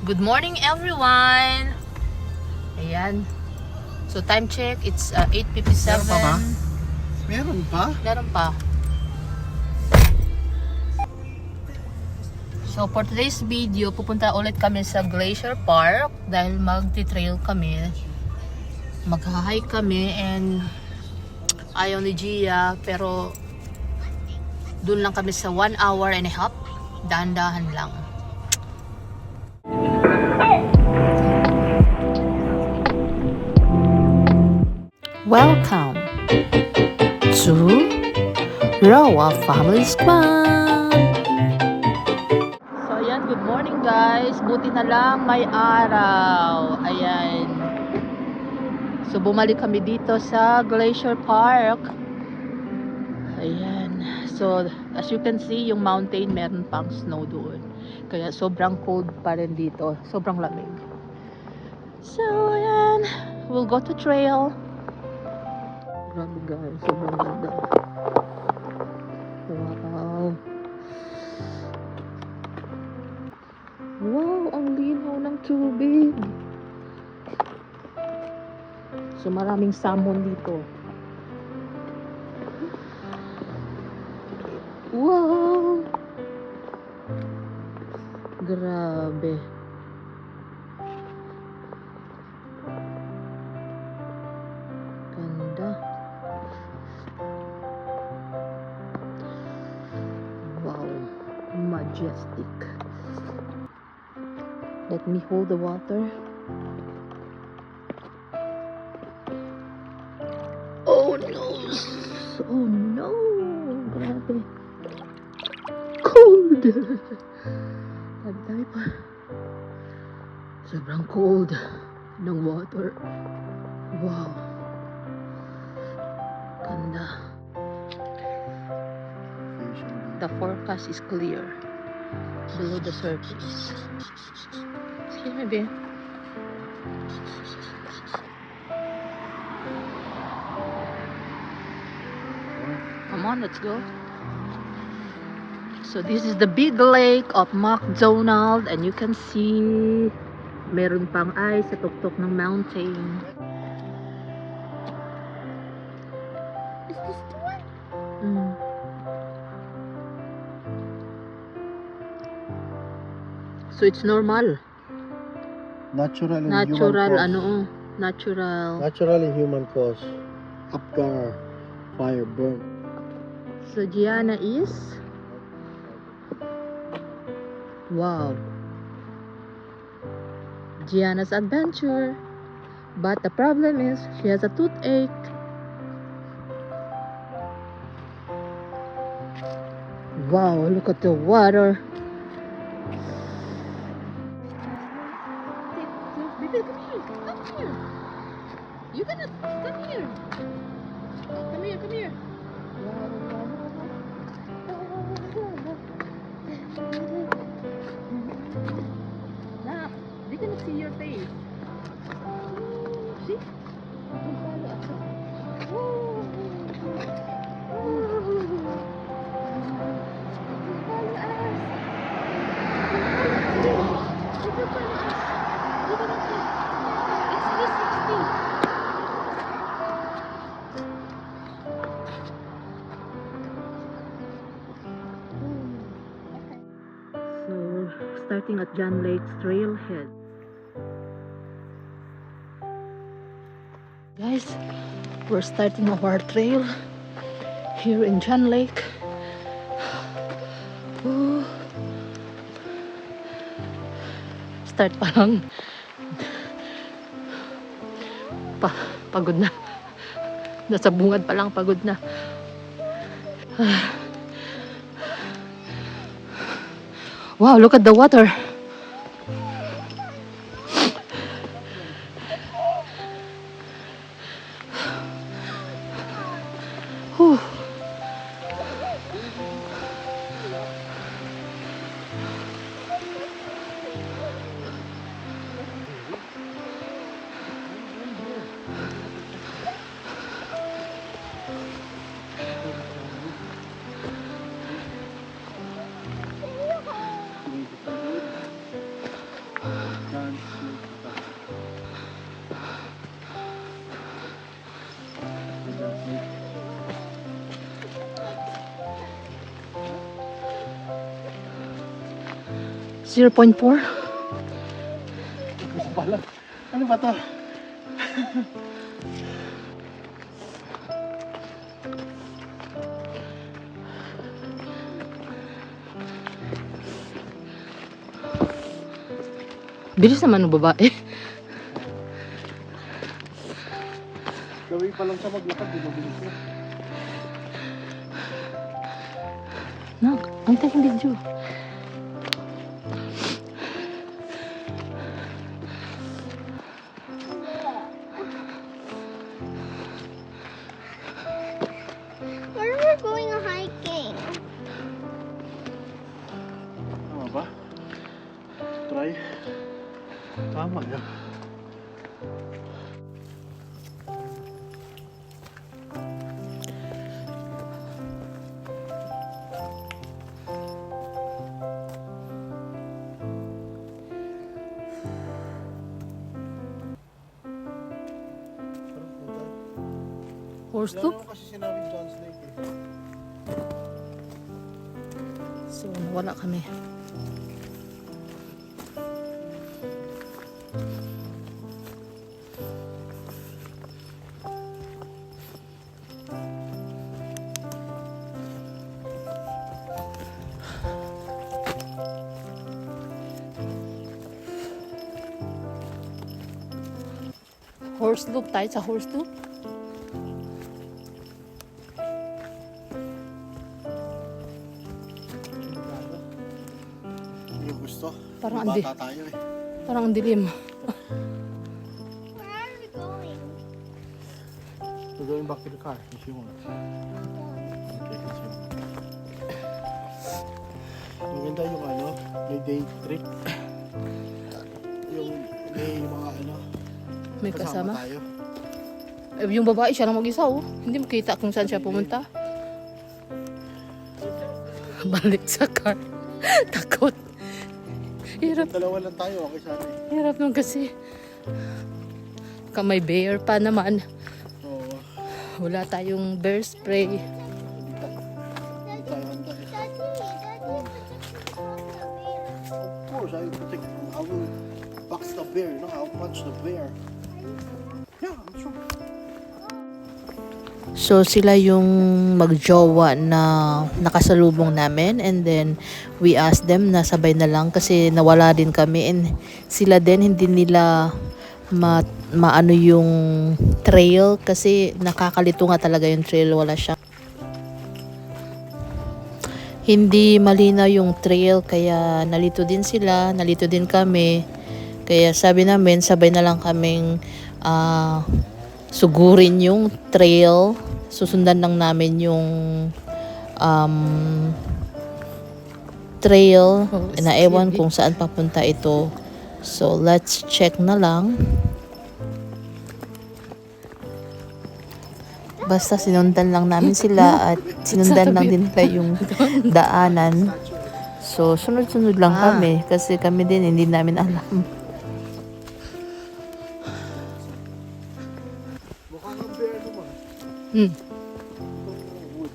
Good morning everyone! Ayan. So time check, it's 8:57. Meron pa? Meron pa. So for today's video, pupunta ulit kami sa Glacier Park dahil magti-trail kami. Mag-hike kami and ayaw ni Gia, pero dun lang kami sa 1 hour and a half. Dahan-dahan lang. Welcome to Rawa Family Squad. So ayan, good morning guys. Buti na lang may araw. Ayan. So bumalik kami dito sa Glacier Park. Ayan. So as you can see, yung mountain meron pang snow doon. Kaya sobrang cold pa rin dito. Sobrang lamig. So ayan, we'll go to trail. Grabe guys, sobrang ganda. Wow. Wow, ang linaw ng tubig. So maraming salmon dito. Wow. Grabe. Ganda. Wow, majestic. Let me hold the water. Oh no! Oh no! Grabe. Cold! Tabi-tabi pa. Sobrang cold ng water. Wow. Ganda. The forecast is clear below the surface. Excuse me, babe. Come on, let's go. So this is the big lake of McDonald, and you can see meron pang ice sa tuktok ng mountain. Is this the one? So it's normal. Natural and Natural, human cause. natural. Natural and human cause. Apgar, fire, burn. So Gianna is... Wow. Gianna's adventure. But the problem is, she has a toothache. Wow, look at the water. Baby, come here. Come here. You cannot come here. Come here, come here. Nah, they cannot see your face. See? Starting at John Lake's Trailhead. Guys, we're starting our trail here in John Lake. Ooh. Start pa lang. Pagod na. Nasa bungad pa lang, pagod na. Wow, look at the water. Whew. Dance Lake ito. Dance Lake. 0.4. Gusto pala. Ano ba to? Bilis naman ng babae. Gawin pa lang siya maglakad, di ba bilis na? Nak, ang taking video. Where are we going hiking? Tama ba? Try. Tama yan. Horse Wala loop. naman kasi sinabing John's Lake eh. So, wala kami. Horse loop tayo sa horse loop. Hindi ko gusto. Parang Bata tayo eh. Parang ang dilim. Where are we going? We're going back to the car if you want. Okay, let's go. Maganda yung ano, may day trip. Yung may mga ano, May kasama. tayo. Eh, yung babae siya lang mag-isa oh. Hindi makita kung saan siya pumunta. Balik sa car. Takot. Hirap. Dalawa lang tayo, okay sana eh. Hirap nung kasi. May bear pa naman. Oo. Wala tayong bear spray. Hindi tayo handa eh. Daddy, Of course, I will box the bear, no? I'll punch the bear. Yeah, I'm sure. So sila yung magjowa na nakasalubong namin, and then we asked them na sabay na lang kasi nawala din kami, and sila din hindi nila maano yung trail kasi nakakalito nga talaga yung trail, wala siya. Hindi malinaw yung trail kaya nalito din sila, nalito din kami. Kaya sabi namin sabay na lang kaming sugurin yung trail. Susundan lang namin yung trail na ewan kung saan papunta ito. So let's check na lang. Basta sinundan lang namin sila at sinundan lang din nila yung daanan. So sunod-sunod lang kami kasi kami din hindi namin alam. Mukha kang bear naman. Hmm. Itong wood.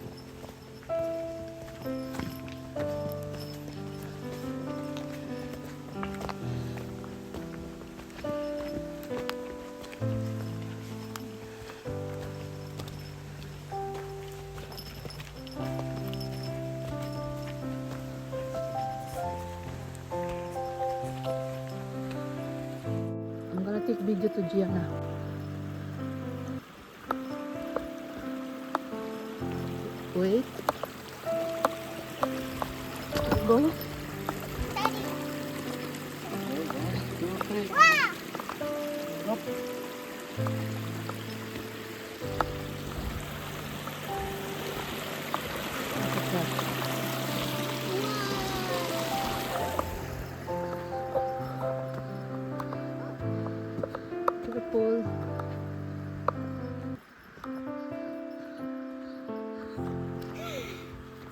I'm gonna take video to Gianna. Wait. Go. Careful.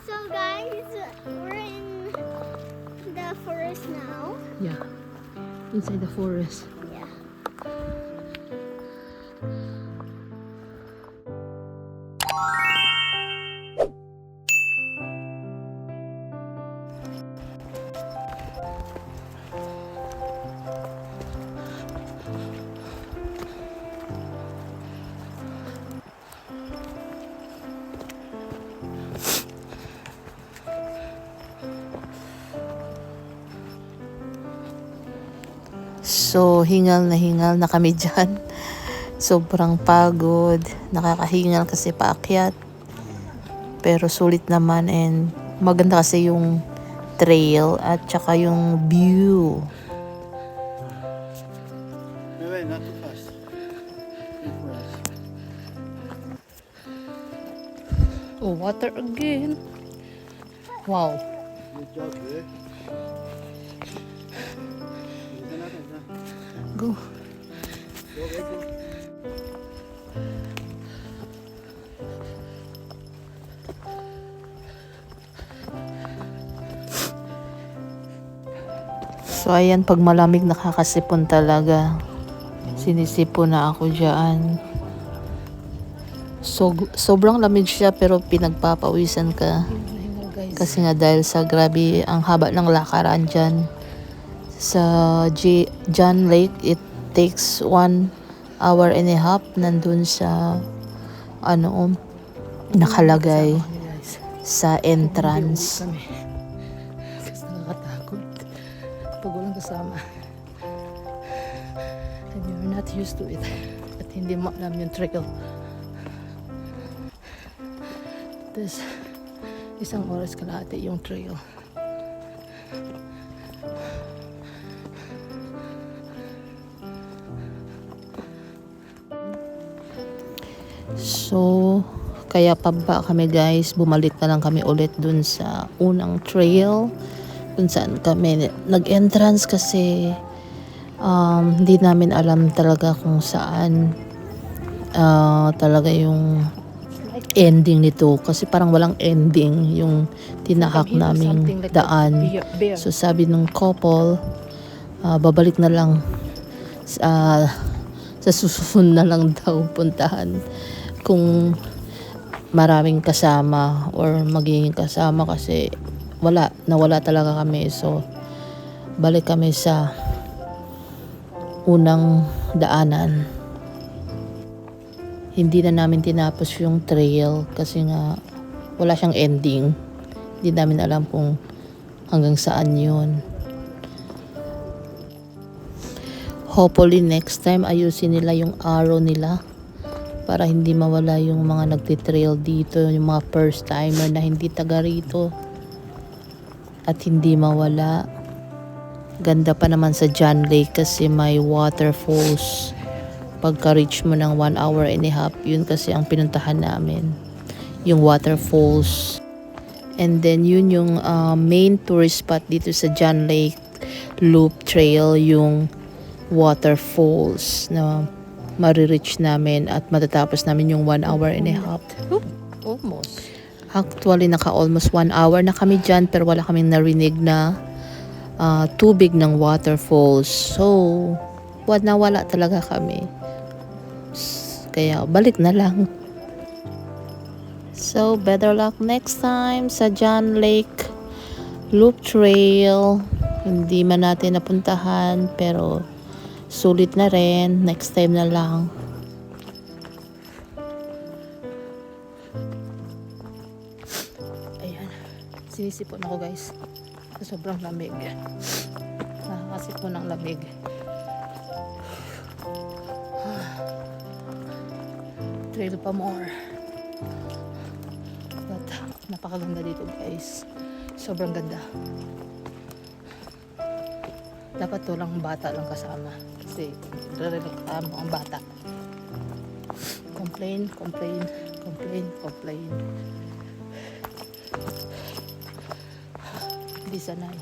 So guys, we're in the forest now. Yeah. inside the forest. Yeah. So, hingal na kami dyan. Sobrang pagod. Nakakahingal kasi paakyat. Pero sulit naman and maganda kasi yung trail at saka yung view. Wait, not too fast. Wait for us. Oh, water again. Wow. Good job, eh? Bisa natin, ha? Go. Go, go. So, ayan, pag malamig nakakasipon talaga. Sinisipon na ako dyan. So, sobrang lamig siya pero pinagpapawisan ka. Kasi nga dahil sa grabe ang haba ng lakaran dyan. Sa John Lake, it takes 1 hour and a half nandun sa nakalagay sa entrance. Kasi nakakatakot pag walang kasama and you're not used to it at hindi mo alam yung trail. Tapos 1 oras kalahati yung trail. So, kaya pababa kami guys, bumalik na lang kami ulit dun sa unang trail kung saan kami nag-entrance kasi hindi namin alam talaga kung saan talaga yung ending nito kasi parang walang ending yung tinahak naming daan. So sabi nung couple, babalik na lang sa susunod na lang daw puntahan kung maraming kasama or magiging kasama kasi nawala talaga kami. So balik kami sa unang daanan. Hindi na namin tinapos yung trail kasi nga wala siyang ending. Hindi namin alam kung hanggang saan yun. Hopefully next time ayusin nila yung arrow nila para hindi mawala yung mga nagtitrail dito, yung mga first timer na hindi taga rito at hindi mawala. Ganda pa naman sa John Lake kasi may waterfalls pagka reach mo ng 1 hour and a half. Yun kasi ang pinuntahan namin, yung waterfalls. And then yun yung main tourist spot dito sa John Lake Loop Trail, yung waterfalls na marireach namin at matatapos namin yung 1 hour and a half. Almost. Actually, naka-almost 1 hour na kami dyan pero wala kaming narinig na tubig ng waterfalls. So, wala talaga kami. Kaya, balik na lang. So, better luck next time sa John Lake Loop Trail. Hindi man natin napuntahan pero sulit na rin. Next time na lang. Ayan. Sinisipon ako guys. Sa sobrang lamig. Nakakasipon ng lamig. Trail pa more. But napakaganda dito guys. Sobrang ganda. Dapat to lang bata lang kasama. Kasi mo ang bata. Complain. Hindi sanay.